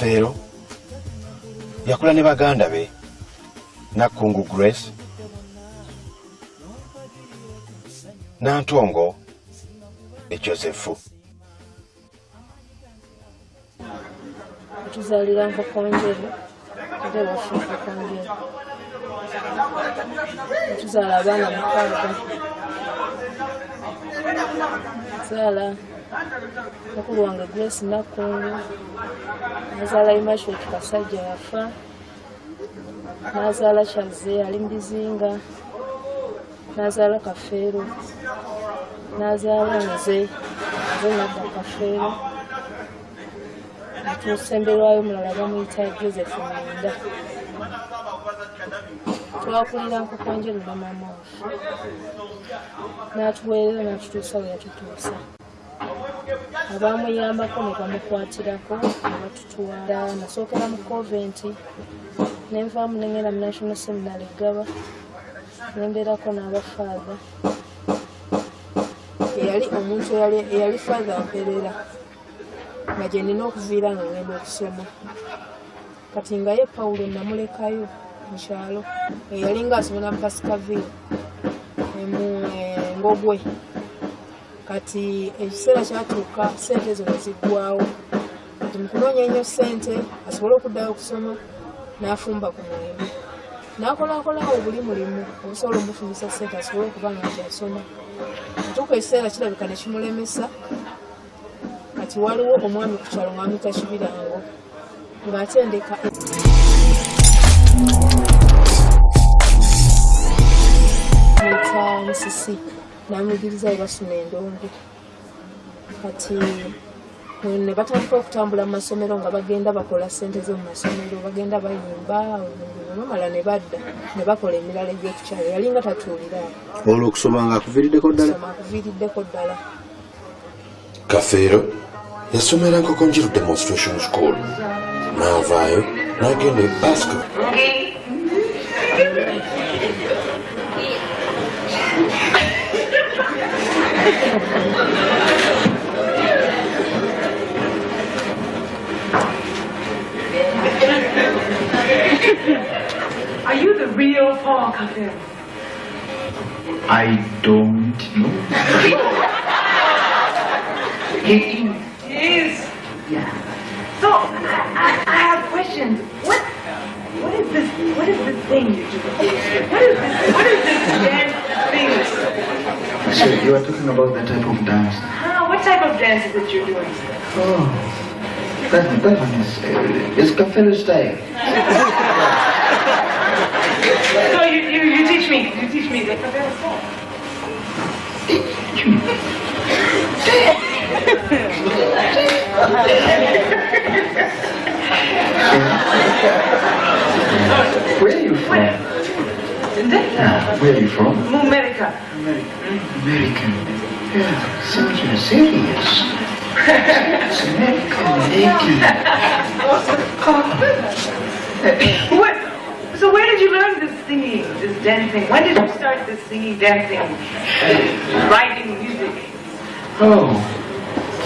Kafeero yakula ne baganda be Nakkungu Grace Nantongo ne Joseph. Tuzalira nkokonjero nde bafuuka konjero tuzala abaana mukaaga zala mukulu wange Grace Nakkungu nazaala Imashwe Kasajja yafa nazaala Kyaze ali Mbizinga nazaala Kafeero nazaala nze Nadda Kafeero tusemberwayo mulala bamuyita Joseph Mwenda. Twakulira nkokonjero na maama waffe n'atuweerera n'atutuusa we yatutuusa. Abamuyambako ne bamukwatirako ne batutuwala. Nasookera mu convent ne nvaamu ne ngenda mu National Seminary Gaba ne mbeerako n'abafaada. Eyali omuntu eyali faada mperera nga gye nina okuviira nga ngenda okusoma. Kati nga ye Pawulo namulekayo mu kyalo eyali ng'asomera mu Basookakwavula Ngogwe. Kati ekiseera kyatuuka ssente ezo ne ziggwawo. Kati mu kunoonya ennyo ssente asobole okuddayo okusoma n'afumba ku mulembe. N'akolakolawo buli mulimu obusobola omufunisa ssente asobole okuba nga nti asoma. Ntuuka ekiseera kirabika ne kimulemesa. Kati waliwo omwami ku kyalo ng'amuyita Kibirango ng'atendeka Musisi n'amuyigiriza we basuna endongo. Kati ne batandika okutambula mu masomero nga bagenda bakola ssente zo mu masomero, bagenda bayimba, bamala ne badda ne bakola emirala egy'okukyalo. Yali nga tatuulira olwo okusoma ng'akuviiriddeko ddala. Akuviiriddeko ddala. Kafeero yasomera Nkokonjero Demonstration School n'avaayo n'agenda e Basco. Are you the real Paul Kafeero? I don't know. He is. Yeah. So I have questions. What is this? What is this thing you do? What is this dance thing? So you are talking about the type of dance? What type of dance is it you're doing? Oh, that one is Kafeero style. So you teach me. You teach me the Kafeero style. Where are you from? Where are you from? America. American. Yeah, sounds serious. It's American lady. So where did you learn this singing, this dancing? When did you start this singing, dancing, writing music? Oh,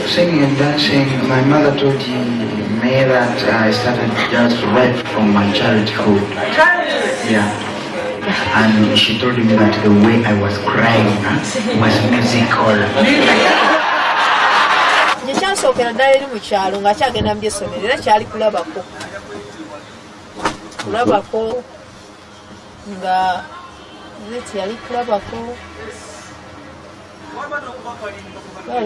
singing and dancing. My mother told me that I started just right from my childhood. Childhood? Yeah. And she told me that the way I was crying was musical. Kyasokera ddala eri mu kyalo nga kyagenda mu by'essomero era kyali kulabako nga yali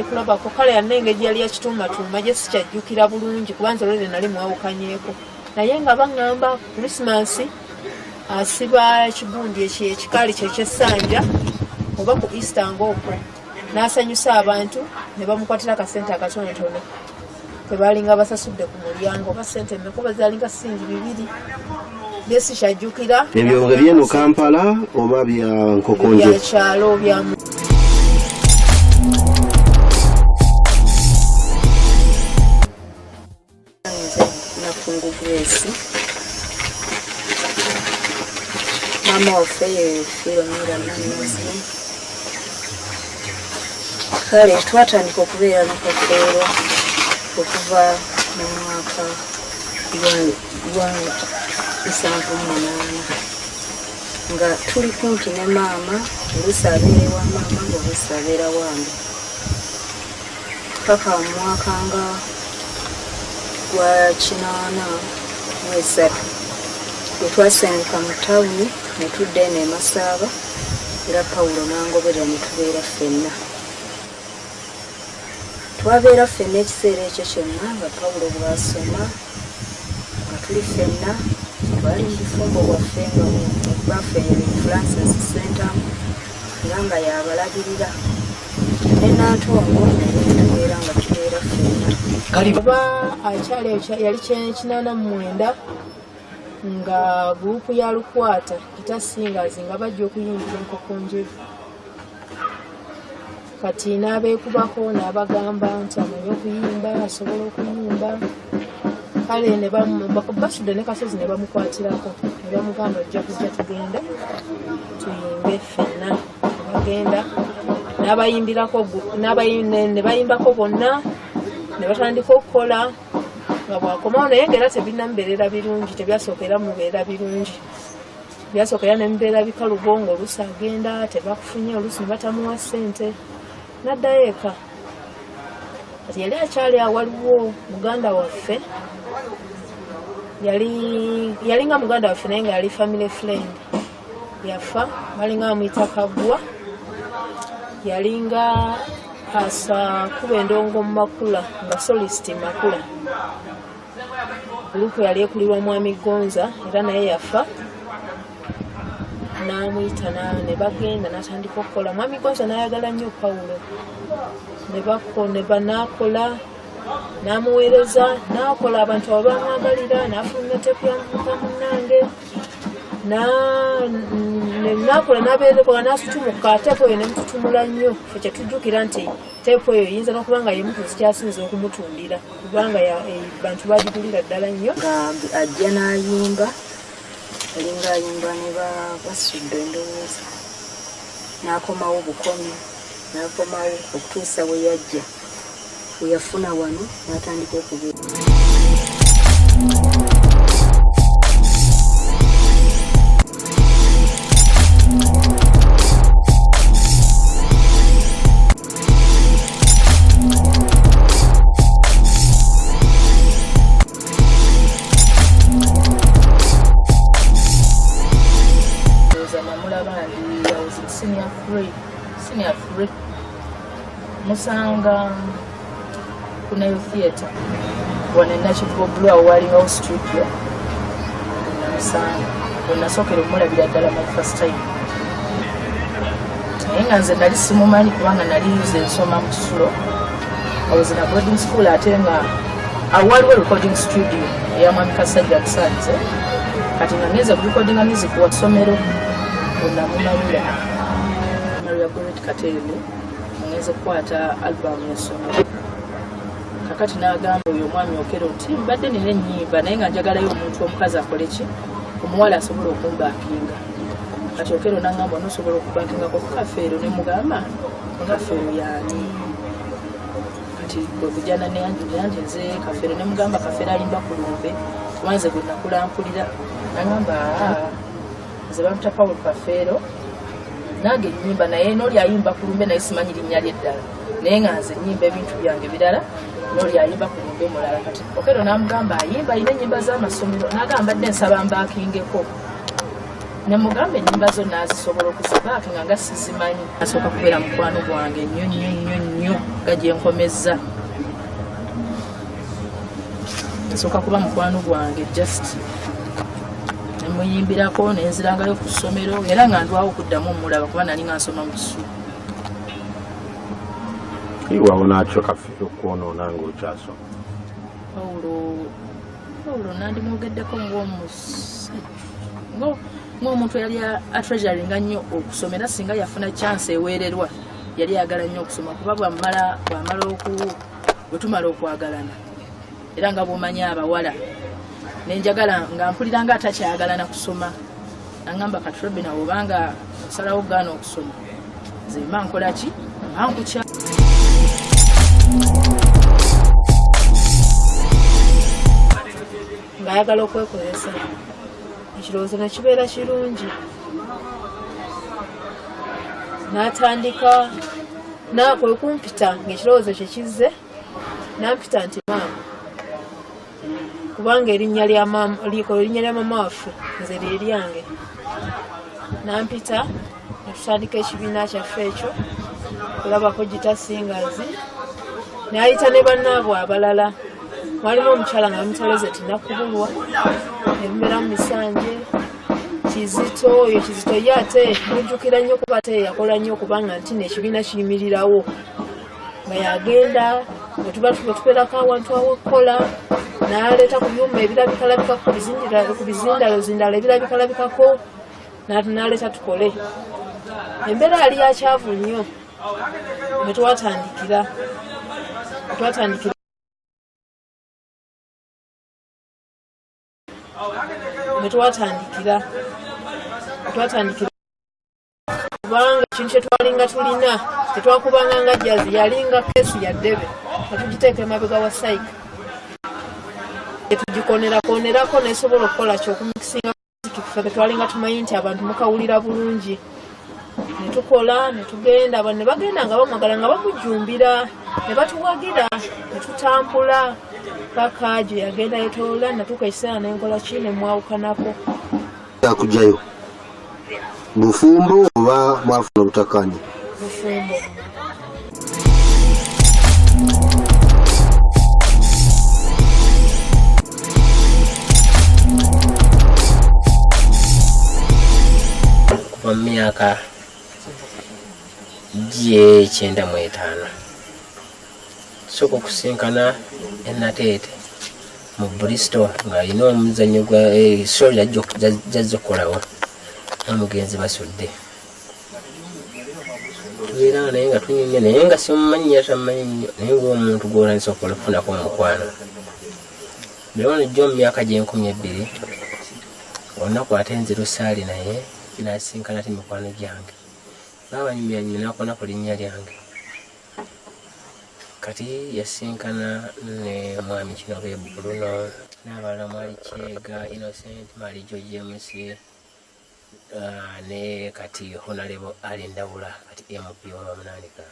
kulabako kale yanna engeri yali yakituumatuuma gye sikyajjukira bulungi kubanza olwere nali mwawukanyeeko naye nga baŋŋamba Krismasi asiba ekigundi ekikaali kye ky'essanja oba ku Easter ng'okwo n'asanyusa abantu ne bamukwatira akasente akatonotono tebalinga basasudde ku mulyango oba ssente mmeka zalinga singi 2 bye sikyajjukira ebyo nga byeno Kampala oba bya Nkokonjero byakyalo bya Nakkungu Grace mama waffe yefiiramira n'amazima kale twatandika okubeera na Kafeero okuva mu mwaka 78 nga tuli kumpi ne maama oluusi abeera ewa maama ng'oluusi abeera wange paka mu mwaka nga gwa 83 bwe twasenguka mu tawuni ne tudda eno e Masaaba era Pawulo n'angoberera ne tubeera ffenna. Twabeera ffenna ekiseera ekyo kyonna nga Pawulo bw'asoma nga tuli ffenna twali mu bufumbo bwaffe nga baffe Francis Center nga yabalabirira ne Nantongo tubeera nga tubeera ffenna. Oba akyali yali 89 nga gurupu ya Lukwata kitasingazi nga bajja okuyimbira enkoko njeru. Kati n'abeekubako n'abagamba nti amanyi okuyimba asobola okuyimba kale basudde ne Kasozi ne bamukwatirako ne bamugamba ojja kujja tugenda tuyimbe ffenna. Bagenda ne bayimbako bonna ne batandika okukola nga bwakomawo naye ng'era tebinamubeerera birungi, tebyasookera mubeera birungi, byasookera ne mubeera bikalubo ng'oluusi agenda tebakufunye, oluusi ne batamuwa ssente n'addayo eka. Kati yali akyali awaliwo muganda waffe, yali nga muganda waffe naye nga yali family friend, yafa balinga bamuyita Kaggwa, yali nga asa kuba endongo mu Makula nga Solisiti Makula. Gurupu yali ekulirwa Mwami Gonza era naye yafa, n'amuyita ne bagenda n'atandika okukola. Mwami Gonza n'ayagala nnyo Pawulo, ne banaakola n'amuweereza n'akola abantu abo bamwagalira, n'afulumya teepu ya muka munnange n'akola n'abeerekola n'asutumuka teepu eyo nemututumula nnyo. Ffe kye tujjukira nti teepu eyo yinza n'okuba nga yemu ku zikyasinze okumutundira kubanga bantu bagigulira ddala nnyo. Ajja n'ayimba alinga ayimba ne basudde endowooza n'akomawo bukomi, n'akomawo okutuusa we yajja we yafuna wano n'atandika okubeera. Senior 3 musanga kunayo theatre wane nakivuga Blue awalingawo studio musanga wenasookera okumulabira ddala my first time. Naye nga nze nali simumanyi kubanga nali nze nsoma mu Kisulo. I was in a boarding school ate nga awaliwo recording studio eya Mwami Kasajja Kusanze, kati nga ngeze kurecordinga music wa ssomero onamumanyira Goret Katele ngeze kukwata album y'essomero. Kakati n'agamba oyo omwami Okero nti mbadde nina ennyimba naye nga njagalayo omuntu omukazi akole ki omuwala asobola okumbaakinga. Kati Okero n'agamba n'osobola okubaakingako ku Kafeero ne mugamba Kafeero yaani. Kati bwe kujjana ne yanjye nze Kafeero ne mugamba Kafeero ayimba ku lumbe wanze gwe nakulankulira n'agamba nze bamuta Paul Kafeero nange ennyimba naye n'oli ayimba ku lumbe naye simanyi linnya lye ddala naye nga nze ennyimba ebintu byange birala n'oli ayimba ku lumbe mulala. Kati Okero n'amugamba ayimba alina ennyimba z'amasomero n'agamba dde nsaba mbaakingeko ne mugamba ennyimba zo naazisobola okuzibaakinga nga sizimanyi. Asooka kubeera mukwano gwange nnyo nga gye nkomezza, asooka kuba mukwano gwange just muyimbirako nenzirangayo ku ssomero era nga ndwawo okuddamu omulaba kuba nali nga nsoma mu Kisubi. Iwawo nakyo Kafeero okwonoona ng'okyasoma. Pawulo nandimwogeddeko ng'omuntu eyali atreasuringa nnyo okusomera singa yafuna chance eweererwa yali ayagala nnyo okusoma kuba bwe tumala okwagalana era nga bw'omanyi abawala nenjagala nga mpulira nga atakyayagala na kusoma angamba katulebe nawe obanga osalawo gaana okusoma nze mba nkola ki mba nkukya. ng'ayagala okwekozesa ekirowoozo ne kibeera kirungi n'atandika kwe kumpita ng'ekirowoozo kye kizze nampita nti maama kubanga erinnya lya mama waffe nze lye lyange nampita netutandika ekibiina kyaffe ekyo kulabako gita singers n'ayita ne bannaabwe abalala mwalimu omukyala nga bamutereze tinakubulwa nemubeera mu misanje Kizito oyo Kizito ye ate mujjukira nnyo kuba ate yakola nnyo kubanga nti n'ekibiina kiyimirirawo nga yagenda bwe tuba tubeerako awantu awokukola n'aleeta ku byuma ebirabikalabikako ku bizindalo ebirabikalabikako n'aleeta tukole embeera yali yakyavu nnyo ne twatandikira kubanga ekintu kye twalinga tulina tetwakubanga nga jazzi yalinga keesi ya ddebe atugiteeka emabega wa saika etugikonerako nesobola okukola kyokumikisinga ffe ketwalinga tumanyi nti abantu mukawulira bulungi netukola netugenda ne bagenda nga bamwagala nga bamujumbira ne batuwagira netutambula paka gye yagenda yetolola natuuka ekiseera nenkola ki nemwawukanako yakugjayo bufumbo oba mwafuna obutakkaanya bufumbo kuva mu myaka gye-95 sooka okusinkana enateete mu Bristol ng'alina omuzannyo gwa solo jazza okukolawo n'omugenzi basudde tubeera naye nga tunyumya naye nga simumanyi tamanyi nnyo naye ng'omuntu gw'olanisa okufunako omukwano mbirona jjo mu myaka gye-20 olunaku ate nze lusaali naye n'asinkana ti mikwano gyange baabanyumyanyumya nakona ku linnya lyange kati yasinkana ne mwami kino beebuluno n'abalala mwali Kyega Innocent mali James ne kati Honorable Alindawula kati MP w'abamunaanika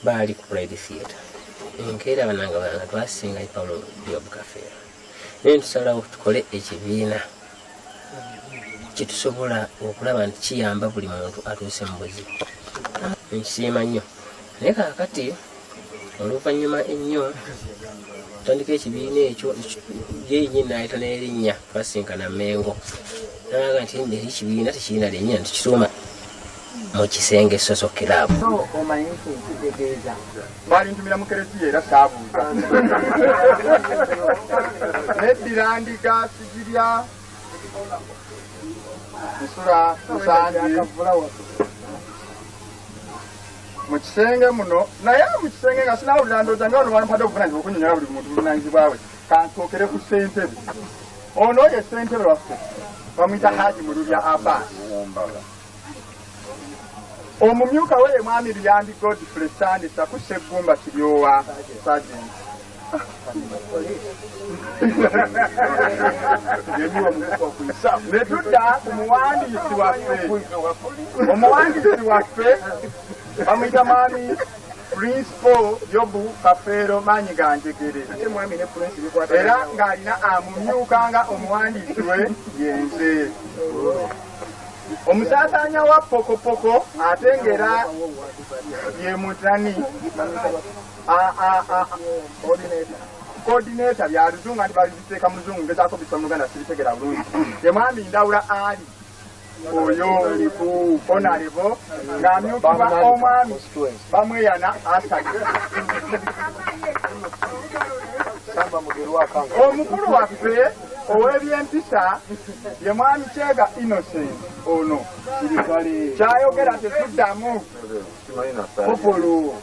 baali ku Pride Theatre enkeera bananga balanga twasinga Paulo Job Kafeero naye tusalawo tukole ekibiina kitusobola okulaba nti kiyamba buli muntu atuuse mu buzibu nkisiima nnyo naye kaakati oluvannyuma ennyo tutandika ekibiina ekyo yenyini n'ayita n'erinnya twasinkana Mengo nalaga nti eri ekibiina tekirina linnya ntikituuma mu kisenge Soso Club omanyi nti nkitegeeza balintumira mu keresiya era saabuuza neddira ndiga sigirya nsula musanji mu kisenge muno naye mu kisenge nga sinawulira ndooza nga wano bampadde obuvunanyizibwa okunyonyola buli muntu buvunanyizibwawe kansookere ku ssentebe ono ye ssentebe waffe bamuyita Haji Mululya Abbas omumyuka we ye mwami Luyambi Godfrey Sandisa ku Sseggumba Kiryowa Sergeant netudda ku muwandiisi waffe bamuyita mwami Principal Job Kafeero maanyi ganjegere era ng'alina amumyuka nga omuwandiisi we yenze omusaasaanya wa pokopoko ate ng'era ye mutani coordinator bya luzungu anti balibiteeka muzungu ngezaako bisa muluganda sibitegera bulungi ye mwami Ndawula Ali oyo Honorable ng'amyukibwa omwami bamweyana Asad omukulu waffe ow'ebyempisa ye mwami Kyega Innocent ono kyayogera tetuddamu popolo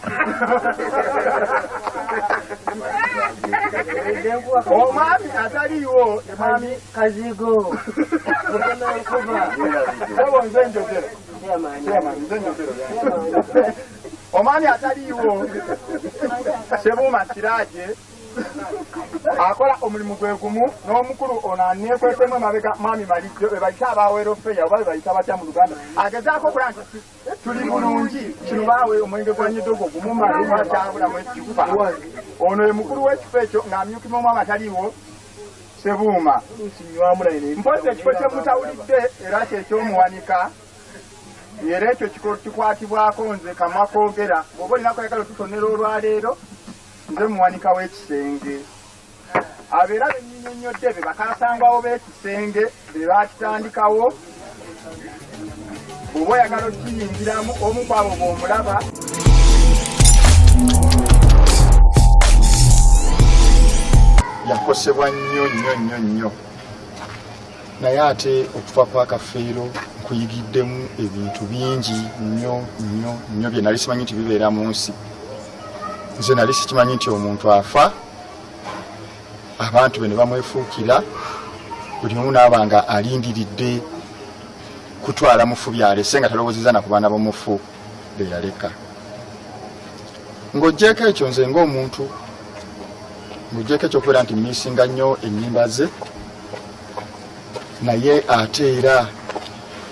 omwami ataliiwo ye mwami Kazigo nze njogera omwami ataliiwo Sebuuma Siraje akola omulimu gwe gumu n'omukulu ono aneekwesemu emabega mwami Malijjo be bayita abaweero feya oba be bayita batya mu Luganda agezaako okulaba nti tuli bulungi kino baawe omwenge gw'ennyindo gwo gumumalu akyabulamu ekifa ono ye mukulu w'ekifo ekyo ng'amyukimamu amataliiwo Sebuuma mpozi ekifo kye mutawulidde era kyekyomuwanika era ekyo kikwatibwako nze Kamwa Koogera bw'oba olina kwagala otutonera olwaleero nze muwanika w'ekisenge abeera bennyinnyonnyodde be bakasangwawo b'ekisenge be baakitandikawo bw'oba oyagala okiyingiramu omu kwabo bw'omulaba yakosebwa nnyo naye ate okufa kwa Kafeero nkuyigiddemu ebintu bingi nnyo bye nali simanyi nti bibeera mu nsi nze nali sikimanyi nti omuntu afa abantu be ne bamwefuukira buli omu naaba nga alindiridde kutwala mufu byalese nga talowoozezza na ku baana b'omufu be yaleka ng'oggyeko ekyo nze ng'omuntu ng'oggyeko ekyokubeera nti mmiisinga nnyo ennyimba ze naye ate era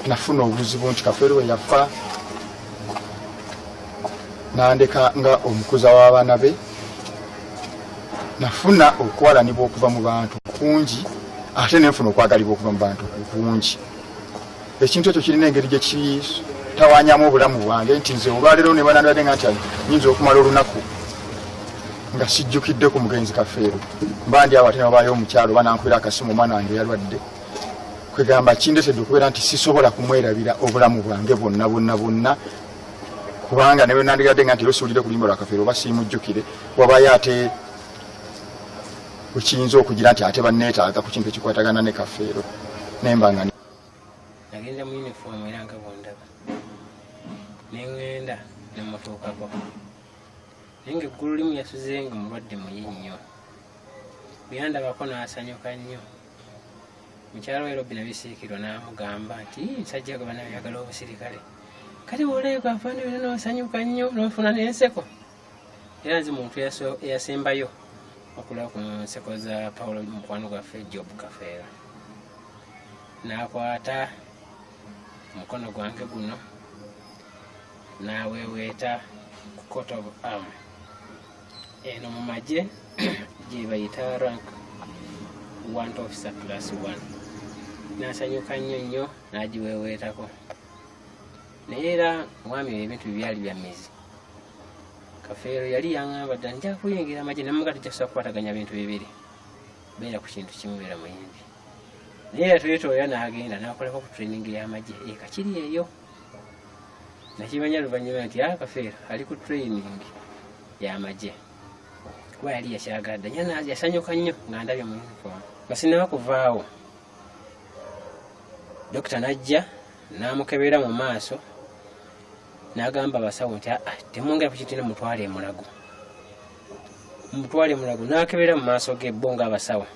nafuna obuzibu nti Kafeero we yafa nandeka nga omukuza w'abaana be nafuna okwalanibwa okuva mu bantu kungi ate nenfuna okwagalibwa okuva mu bantu kungi ekintu ekyo kirina engeri gye kitawanyamu obulamu bwange nti nze olwaleero ne banandadde nga nti nyinza okumala olunaku nga sijjukidde ku mugenzi Kafeero mba ndi awo ate nabaayo omukyalo oba nankubira akasimu omwana wange yalwadde kwegamba kindeetedde okubeera nti sisobola kumwerabira obulamu bwange bwonna kubanga ne bwe nandigadde nga nti osiwulire ku luyimba lwa Kafeero oba siimujjukire wabayo ate okiyinza okugira nti ate banneetaaga ku kintu ekikwatagana ne Kafeero nembanga nagenda mu yunifoomu era nga bwondaba neŋŋenda ne mutuukako naye nga eggulu limu yasuzenga mulwadde muyi nnyo byandabako n'asanyuka nnyo mukyalo we Robbi nabisiikirwa n'amugamba nti musajja gwe bana ayagala obusirikale kati bw'oleeka nfaanana n'osanyuka nnyo n'ofuna n'enseko era nze muntu eyasembayo okulaba ku nseko za Paulo mukwano gwaffe Job Kafeero n'akwata omukono gwange guno n'aweeweeta ku coat of arm eno mu magye gye bayita rank 1 officer plus 1 n'asanyuka nnyo n'agiweeweetako naye era mwami ebintu byali bya mizi Kafeero yali yaŋŋamba ddala nja kuyingira amagye namuga tujja kukwataganya bintu bibiri beera ku kintu kimu beera muyimbi naye yatwetooya n'agenda n'akolako ku training y'amagye kiri eyo nakimanya luvannyuma nti Kafeero ali ku training y'amagye kuba yali yakyagadda yasanyuka nnyo nga ndabye mu uniform nga sinaba kuvaawo dokita n'ajja n'amukebera mu maaso n'agamba abasawo nti temwongera ku kintu mutwale emulago n'akebera mu maaso ge bo ng'abasawo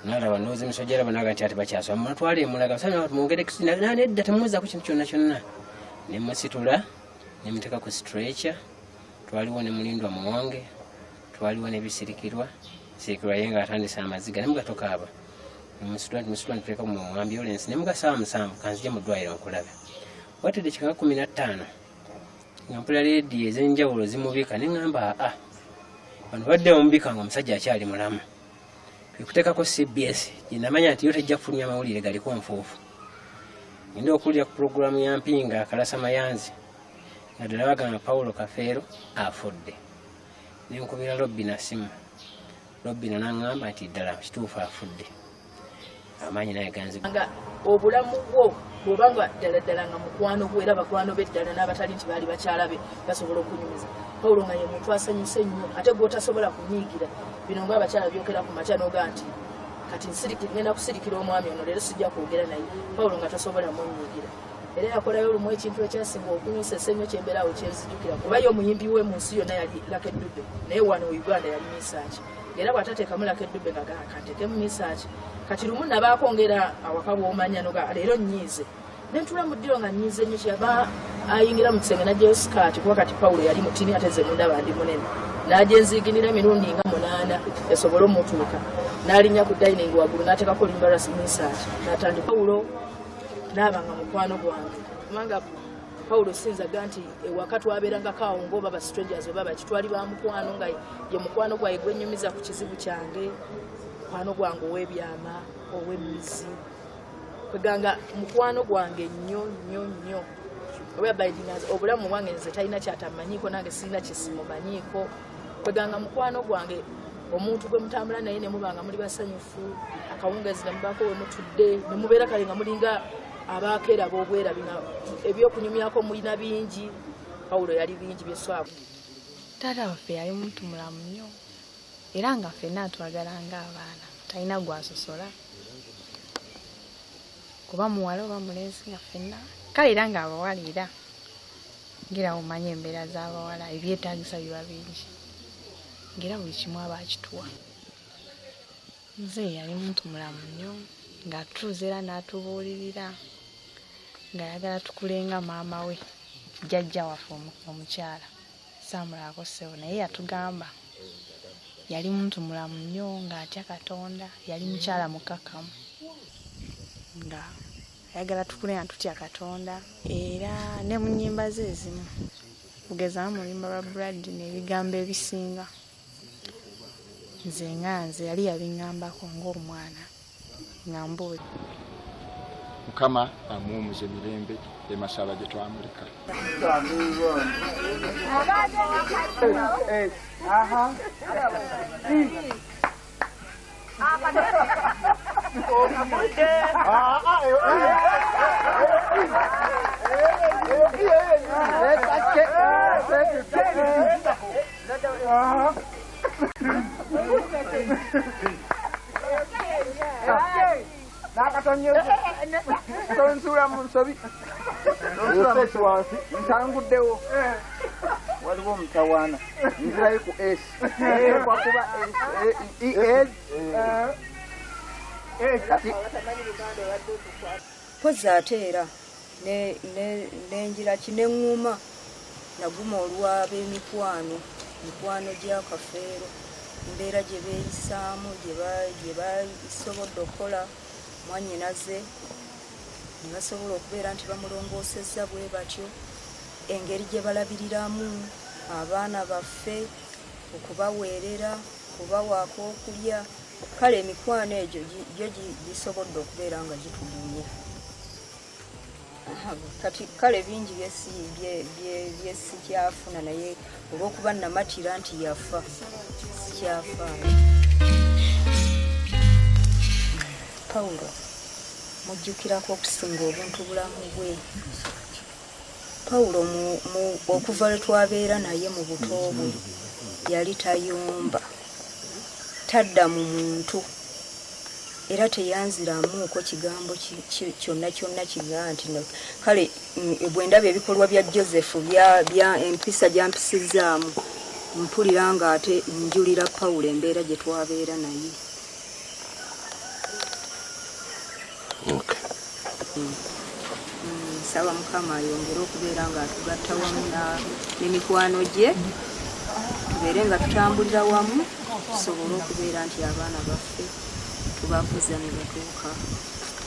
n'alaba ndowooza emiso gy'alaba n'aga nti ate bakyasoma mutwale emulago abasaba mwongere nedda temuweza ku kintu kyonna ne musitula ne muteeka ku stretcher twaliwo ne mulindwa muwonge twaliwo n'ebisirikirwa ye ng'atandise amaziga ne mugatokaaba musitula ntuteeka mu ambulance ne mugasaba musanvu kanzije mu ddwaliro nkulabe watedde kikanga 15 nga mpula leedi ez'enjawulo zimubika ne ŋŋamba bano badde omubika nga omusajja akyali mulamu kwekuteekako CBS gye namanya nti yo tejja kufulumya amawulire galiko nfuufu ngenda okuwulira ku pulogulaamu ya mpinga akalasa mayanzi nga ddala bagamba Paulo Kafeero afudde ne nkubira Robbi na simu Robbi n'aŋŋamba nti ddala kituufu afudde amaanyi naye ganziganga obulamu bwo bw'obanga ddala nga mukwano gwe era bakwano be ddala n'abatali nti baali bakyala be basobola okunyumiza Paulo nga ye muntu asanyuse nnyo ate gw'otasobola kunyiigira bino ng'abakyala byokera ku makya n'oga nti kati ngenda kusirikira omwami ono leero sijja kwogera naye Paulo nga tasobola munyiigira era yakolayo olumu ekintu ekyasinga okunyusa essenyo kyembeerawo kyenzijukira kuba ye omuyimbi we mu nsi yonna yali Lucky Dube naye wano mu Uganda yali Misaaki era bw'atateekamu Lucky Dube nga kanteekemu Misaaki kati lumu nabaako ngera awaka bw'omanya noga leero nnyiize Nentula mu ddiro nga nyize nnyo kyaba ayingira mu kisenge n'ajjayo sikaati kuba kati Pawulo yali mutini ate ze munda bandi munene. N'ajja enziiginira emirundi nga 8 esobole omutuuka. N'alinnya ku dining waggulu n'ateekako limbarasi n'esaati. N'atandika Pawulo n'abanga mukwano gwange. Kubanga Pawulo sinzaga nti ewaka twabeerangako awo ng'oba ba strangers oba bakitwali ba mukwano nga ye mukwano gwaye gwennyumiza ku kizibu kyange. Mukwano gwange ow'ebyama, ow'emmizi. Kweganga mukwano gwange nnyo. Obulamu bwange nze talina kyatamanyiiko nange sirina kyesimumanyiiko. Kweganga mukwano gwange omuntu gwe mutambula naye ne mubanga muli basanyufu, akawungeezi ne mubaako we mutudde, ne mubeera kale nga mulinga abaakeera b'obwerabi nga ebyokunyumyako mulina bingi. Pawulo yali bingi byeswabu. Taata waffe yali muntu mulamu nnyo era nga ffenna atwagalanga abaana, talina gwasosola kuba muwala oba mulenzi nga ffenna. Kale era ng'abawala era ngira omanye embeera z'abawala ebyetaagisa biba bingi ngera buli kimu aba akituwa. Nze yali muntu mulamu nnyo ng'atutuuza era n'atubuulirira ng'ayagala tukulenga maama we jjajja waffe omukyala saamulabako ssebo naye yatugamba yali muntu mulamu nnyo ng'atya Katonda, yali mukyala mukkakkamu nga ayagala tukulenga tutya Katonda. Era ne mu nnyimba ze ezimu kugeza mu luyimba lwa Brad n'ebigambo ebisinga nze yali yabiŋŋambako ng'omwana nga mbuuli. Mukama amuwumuze emirembe emasaba gye twamuleka. Tonsula mu nsobi ntanguddewo waliwo omutawaana nzirayo ku esi kwakuba pozi ate era nenjira kineŋŋuma naguma olw'ab'emikwano gya Kafeero embeera gye beeyisaamu gye basobodde okukola mwannyinaze ne basobola okubeera nti bamulongoosezza bwe batyo, engeri gye balabiriramu abaana baffe, okubaweerera, okubawaako okulya. Kale emikwano egyo gyo gisobodde okubeera nga gitulumya. Kati kale bingi byesikyafuna naye olw'okuba namatira nti yafa sikyafaayo. Pawulo mujjukirako okusinga obuntu bulamu bwe. Pawulo okuva lwe twabeera naye mu buto bwe yali tayomba, tadda mu muntu era teyanziramuuko kigambo kyonna kigaa nti kale bwe ndaba ebikolwa bya Josefu bya empisa gyampisizaamu mpulira nga ate njulira Pawulo embeera gye twabeera naye. Nsaba Mukama ayongere okubeera nga atugatta wamu n'emikwano gye, tubeere nga tutambulira wamu, tusobole okubeera nti abaana baffe tubakuza ne batuuka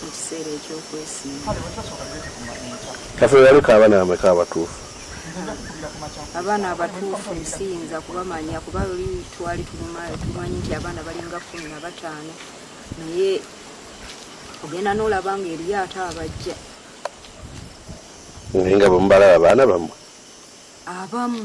mu kiseera eky'okwesimba. Kafeero yaliko abaana bameka abatuufu? Abaana abatuufu siyinza kubamanya kuba oli twali tumanyi nti abaana balinga 15 naye ogenda n'olaba nga eriyo ate abajja. Naye nga bwe mubalaba abaana bammwe? Abamu